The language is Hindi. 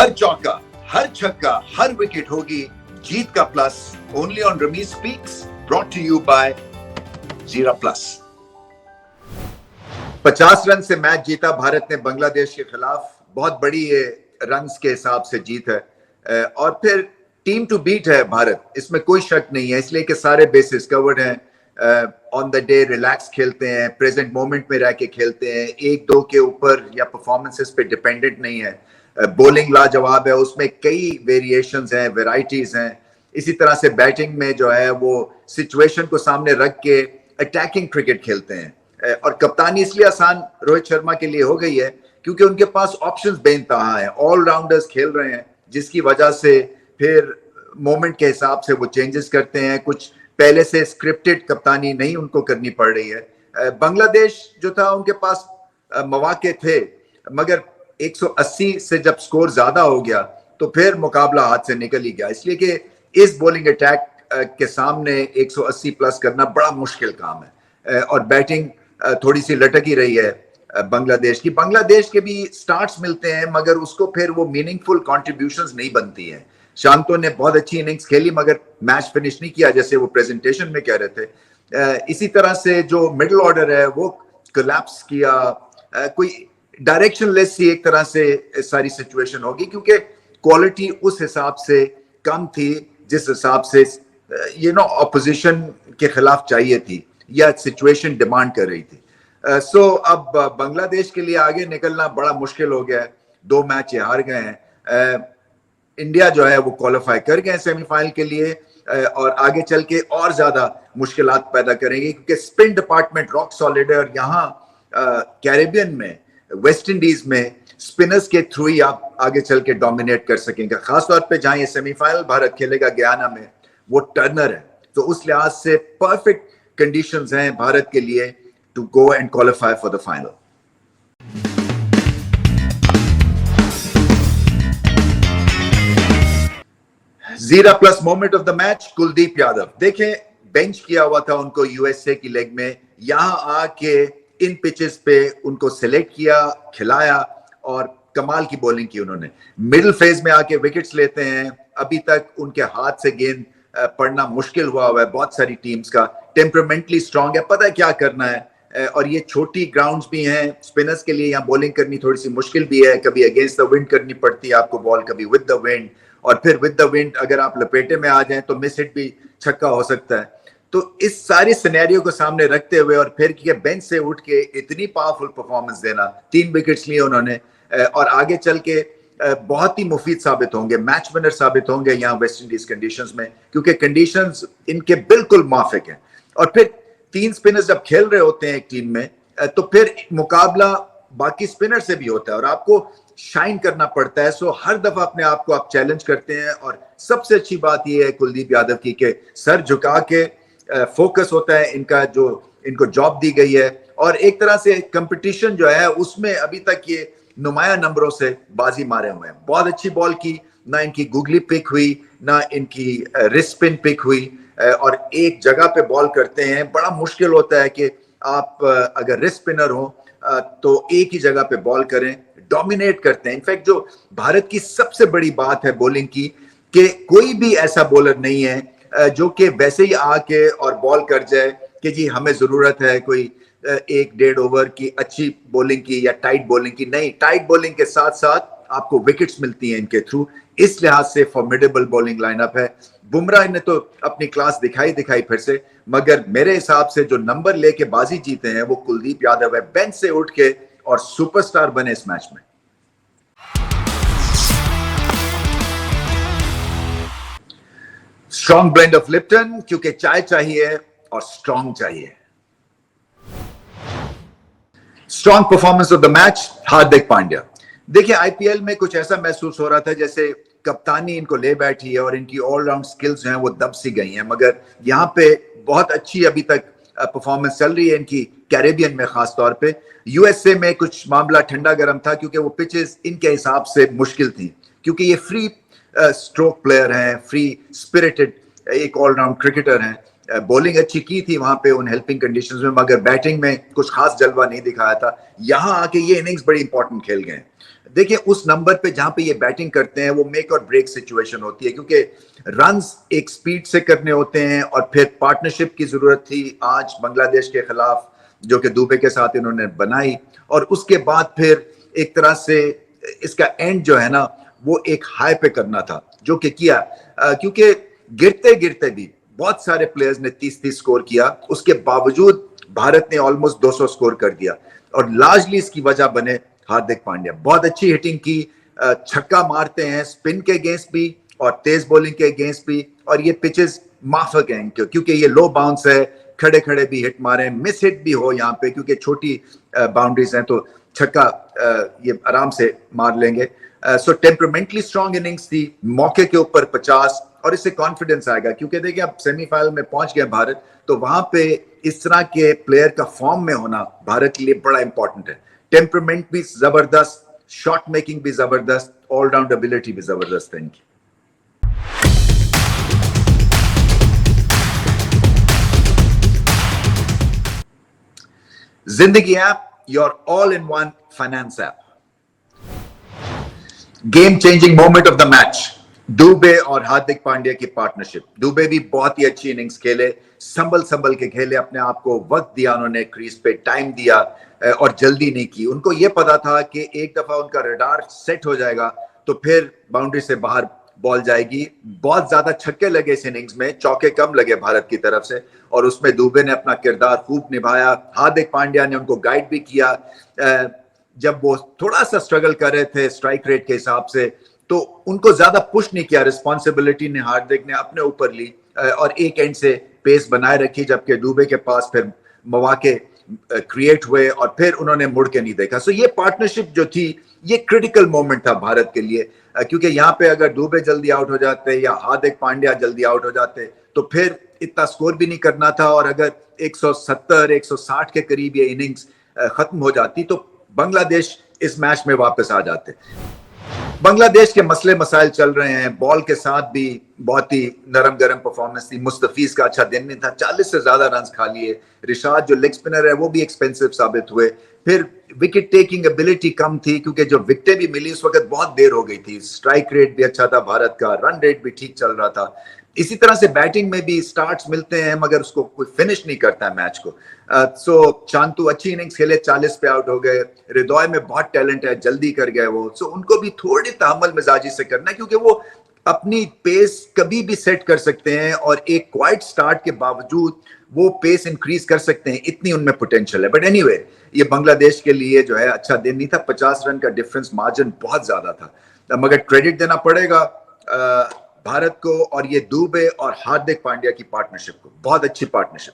हर चौका, हर छक्का, हर विकेट होगी जीत का plus. Only on Rameez speaks, brought to you by Jeera plus. 50 run से मैच जीता भारत ने बांग्लादेश के खिलाफ। बहुत बड़ी ये रन के हिसाब से जीत है और फिर टीम टू बीट है भारत, इसमें कोई शक नहीं है, इसलिए कि सारे बेसिस कवर्ड हैं। ऑन द डे रिलैक्स खेलते हैं, प्रेजेंट मोमेंट में रह के खेलते हैं, एक दो के ऊपर या परफॉर्मेंसेस पे डिपेंडेंट नहीं है। बॉलिंग लाजवाब है, उसमें कई वेरिएशंस हैं, वेराइटीज हैं। इसी तरह से बैटिंग में जो है वो सिचुएशन को सामने रख के अटैकिंग क्रिकेट खेलते हैं और कप्तानी इसलिए आसान रोहित शर्मा के लिए हो गई है क्योंकि उनके पास ऑप्शंस बेनतहा हैं, ऑलराउंडर्स खेल रहे हैं, जिसकी वजह से फिर मोमेंट के हिसाब से वो चेंजेस करते हैं। कुछ पहले से स्क्रिप्टेड कप्तानी नहीं उनको करनी पड़ रही है। बांग्लादेश जो था उनके पास मौके थे, मगर 180 से जब स्कोर ज्यादा हो गया तो फिर मुकाबला हाथ से निकल ही गया, इसलिए कि इस बॉलिंग अटैक के सामने 180 प्लस करना बड़ा मुश्किल काम है और बैटिंग थोड़ी सी लटक ही रही है बांग्लादेश की। बांग्लादेश के भी स्टार्ट्स मिलते हैं मगर उसको फिर वो मीनिंगफुल कॉन्ट्रीब्यूशंस नहीं बनती हैं। शांतो ने बहुत अच्छी इनिंग्स खेली मगर मैच फिनिश नहीं किया, जैसे वो प्रेजेंटेशन में कह रहे थे। इसी तरह से जो मिडिल ऑर्डर है वो कोलैप्स किया, कोई डायरेक्शनलेस सी एक तरह से सारी सिचुएशन होगी क्योंकि क्वालिटी उस हिसाब से कम थी जिस हिसाब से ऑपोजिशन के खिलाफ चाहिए थी या सिचुएशन डिमांड कर रही थी। सो अब बांग्लादेश के लिए आगे निकलना बड़ा मुश्किल हो गया है, 2 मैच ये हार गए हैं। इंडिया जो है वो क्वालिफाई कर गए सेमीफाइनल के लिए और आगे चल के और ज्यादा मुश्किलात पैदा करेंगे क्योंकि स्पिन डिपार्टमेंट रॉक सॉलिड है और यहाँ कैरेबियन में, वेस्ट इंडीज में स्पिनर्स के थ्रू ही आप आगे चल के डोमिनेट कर सकेंगे। खासतौर पे जहां ये सेमीफाइनल भारत खेलेगा गयाना में, वो टर्नर है, तो उस लिहाज से परफेक्ट कंडीशंस हैं भारत के लिए to go and qualify for the final. जीरा plus moment of the match, Kuldeep Yadav. देखें, बेंच किया हुआ था उनको यूएसए की लेग में, यहां आके इन पिचेस पे उनको सिलेक्ट किया, खिलाया और कमाल की बॉलिंग की उन्होंने। मिडिल फेज में आके विकेट्स लेते हैं, अभी तक उनके हाथ से गेंद पड़ना मुश्किल हुआ है बहुत सारी टीम्स का। टेम्परामेंटली स्ट्रांग है, पता है क्या करना है और ये छोटी ग्राउंड्स भी हैं, स्पिनर्स के लिए यहाँ बॉलिंग करनी थोड़ी सी मुश्किल भी है, कभी अगेंस्ट द विंड करनी पड़ती है आपको बॉल, कभी विद द विंड, और फिर विद द विंड अगर आप लपेटे में आ जाएं तो मिस हिट भी छक्का हो सकता है। तो इस सारे सिनेरियो को सामने रखते हुए और फिर बेंच से उठ के इतनी पावरफुल परफॉर्मेंस देना, 3 विकेट्स लिए उन्होंने और आगे चल के बहुत ही मुफीद साबित होंगे, मैच विनर साबित होंगे यहाँ वेस्ट इंडीज कंडीशंस में, क्योंकि कंडीशंस इनके बिल्कुल माफिक हैं। और फिर 3 स्पिनर्स जब खेल रहे होते हैं एक टीम में तो फिर मुकाबला बाकी स्पिनर से भी होता है और आपको शाइन करना पड़ता है। सो हर दफा अपने आप को आप चैलेंज करते हैं और सबसे अच्छी बात यह है कुलदीप यादव की कि सर झुका के फोकस होता है इनका, जो इनको जॉब दी गई है और एक तरह से कंपटीशन जो है उसमें अभी तक ये नुमाया नंबरों से बाजी मारे हुए हैं। बहुत अच्छी बॉल की, ना इनकी गुगली पिक हुई, ना इनकी रिस्ट स्पिन पिक हुई और एक जगह पे बॉल करते हैं। बड़ा मुश्किल होता है कि आप अगर रिस्ट स्पिनर हो तो एक ही जगह पे बॉल करें, डोमिनेट करते हैं। इनफैक्ट जो भारत की सबसे बड़ी बात है बॉलिंग की कि कोई भी ऐसा बॉलर नहीं है जो कि वैसे ही आके और बॉल कर जाए कि जी हमें जरूरत है कोई 1-1.5 ओवर की अच्छी बॉलिंग की या टाइट बॉलिंग की। नहीं, टाइट बॉलिंग के साथ साथ आपको विकेट्स मिलती हैं इनके थ्रू, इस लिहाज से फॉर्मिडेबल बॉलिंग लाइनअप है। बुमराह ने तो अपनी क्लास दिखाई फिर से, मगर मेरे हिसाब से जो नंबर लेके बाजी जीते हैं वो कुलदीप यादव है, बेंच से उठ के और सुपरस्टार बने इस मैच में। स्ट्रॉन्ग ब्लेंड ऑफ लिप्टन, क्योंकि चाय चाहिए और स्ट्रॉन्ग चाहिए। Strong performance of the match, Hardik Pandya. देखिए, आईपीएल में कुछ ऐसा महसूस हो रहा था जैसे कप्तानी इनको ले बैठी है और इनकी ऑलराउंड स्किल्स जो हैं वो दब सी गई हैं, मगर यहाँ पे बहुत अच्छी अभी तक परफॉर्मेंस चल रही है इनकी, कैरेबियन में खास तौर पे। यूएसए में कुछ मामला ठंडा गर्म था क्योंकि वो पिचेस इनके हिसाब से मुश्किल थी, क्योंकि ये फ्री स्ट्रोक प्लेयर हैं, फ्री स्पिरिटेड एक ऑलराउंड क्रिकेटर हैं। बॉलिंग अच्छी की थी वहां पे उन हेल्पिंग कंडीशंस में, मगर बैटिंग में कुछ खास जलवा नहीं दिखाया था। यहां आके ये इनिंग्स बड़ी इंपॉर्टेंट खेल गए। देखिए उस नंबर पे जहां पे ये बैटिंग करते हैं वो मेक और ब्रेक सिचुएशन होती है, क्योंकि रन्स एक स्पीड से करने होते हैं और फिर पार्टनरशिप की जरूरत थी आज बांग्लादेश के खिलाफ, जो कि दुबे के साथ इन्होंने बनाई। और उसके बाद फिर एक तरह से इसका एंड जो है ना वो एक हाई पे करना था, जो कि किया, क्योंकि गिरते गिरते भी बहुत सारे प्लेयर्स ने 30-30 स्कोर किया, उसके बावजूद भारत ने ऑलमोस्ट 200 स्कोर कर दिया। और लार्जली इसकी वजह बने हार्दिक पांड्या, बहुत अच्छी हिटिंग की, छक्का मारते हैं स्पिन के अगेंस्ट भी और तेज बॉलिंग के अगेंस्ट भी। और ये पिचेस माफक हैं क्योंकि ये लो बाउंस है, खड़े खड़े भी हिट मारे, मिस हिट भी हो यहाँ पे क्योंकि छोटी बाउंड्रीज हैं, तो छक्का ये आराम से मार लेंगे। सो टेम्परामेंटली स्ट्रॉन्ग इनिंग्स थी, मौके के ऊपर 50, और इससे कॉन्फिडेंस आएगा क्योंकि देखिए अब सेमीफाइनल में पहुंच गए भारत, तो वहां पे इस तरह के प्लेयर का फॉर्म में होना भारत के लिए बड़ा इंपॉर्टेंट है। टेम्परामेंट भी जबरदस्त, शॉट मेकिंग भी जबरदस्त, ऑलराउंड एबिलिटी भी जबरदस्त है इनकी। जिंदगी app, your all in one finance app. Game changing moment of the match, Dubey और हार्दिक पांड्या की पार्टनरशिप। दुबे भी बहुत ही अच्छी इनिंग्स खेले, संभल के खेले, अपने आप को वक्त दिया उन्होंने, क्रीज पे टाइम दिया और जल्दी नहीं की। उनको ये पता था कि एक दफा उनका रडार सेट हो जाएगा तो फिर बाउंड्री से बाहर बॉल जाएगी। बहुत ज्यादा छक्के लगे इस इनिंग्स में, चौके कम लगे भारत की तरफ से, और उसमें दुबे ने अपना किरदार खूब निभाया। हार्दिक पांड्या ने उनको गाइड भी किया। जब वो थोड़ा सा स्ट्रगल कर रहे थे स्ट्राइक रेट के हिसाब से, तो उनको ज्यादा पुश नहीं किया, रिस्पॉन्सिबिलिटी ने हार्दिक ने अपने ऊपर ली और एक एंड से पेस बनाए रखी, जबकि दुबे के पास फिर मौके क्रिएट हुए और फिर उन्होंने मुड़ के नहीं देखा। सो ये पार्टनरशिप जो थी ये क्रिटिकल मोमेंट था भारत के लिए, क्योंकि यहाँ पे अगर दुबे जल्दी आउट हो जाते या हार्दिक पांड्या जल्दी आउट हो जाते तो फिर इतना स्कोर भी नहीं करना था, और अगर 170-160 के करीब ये इनिंग्स खत्म हो जाती तो बांग्लादेश इस मैच में वापस आ जाते। बांग्लादेश के मसले मसाइल चल रहे हैं, बॉल के साथ भी बहुत ही नरम गरम परफॉर्मेंस थी। मुस्तफीज का अच्छा दिन नहीं था, 40 से ज्यादा रन खा लिए। रिशाद जो लेग स्पिनर है वो भी एक्सपेंसिव साबित हुए। फिर विकेट टेकिंग एबिलिटी कम थी क्योंकि जो विकेटें भी मिली उस वक्त बहुत देर हो गई थी। स्ट्राइक रेट भी अच्छा था भारत का, रन रेट भी ठीक चल रहा था। इसी तरह से बैटिंग में भी स्टार्ट्स मिलते हैं मगर उसको कोई फिनिश नहीं करता है मैच को। सो चांतू अच्छी इनिंग्स खेले, 40 पे आउट हो गए। हृदय में बहुत टैलेंट है, जल्दी कर गए वो। सो उनको भी थोड़ी तहम्मुल मिजाजी से करना है क्योंकि वो अपनी पेस कभी भी सेट कर सकते हैं और एक क्वाइट स्टार्ट के बावजूद वो पेस इंक्रीज कर सकते हैं, इतनी उनमें पोटेंशियल है। बट एनीवे ये बांग्लादेश के लिए जो है अच्छा दिन नहीं था, 50 रन का डिफरेंस, मार्जिन बहुत ज्यादा था। मगर क्रेडिट देना पड़ेगा भारत को और ये दुबे और हार्दिक पांड्या की पार्टनरशिप को, बहुत अच्छी पार्टनरशिप।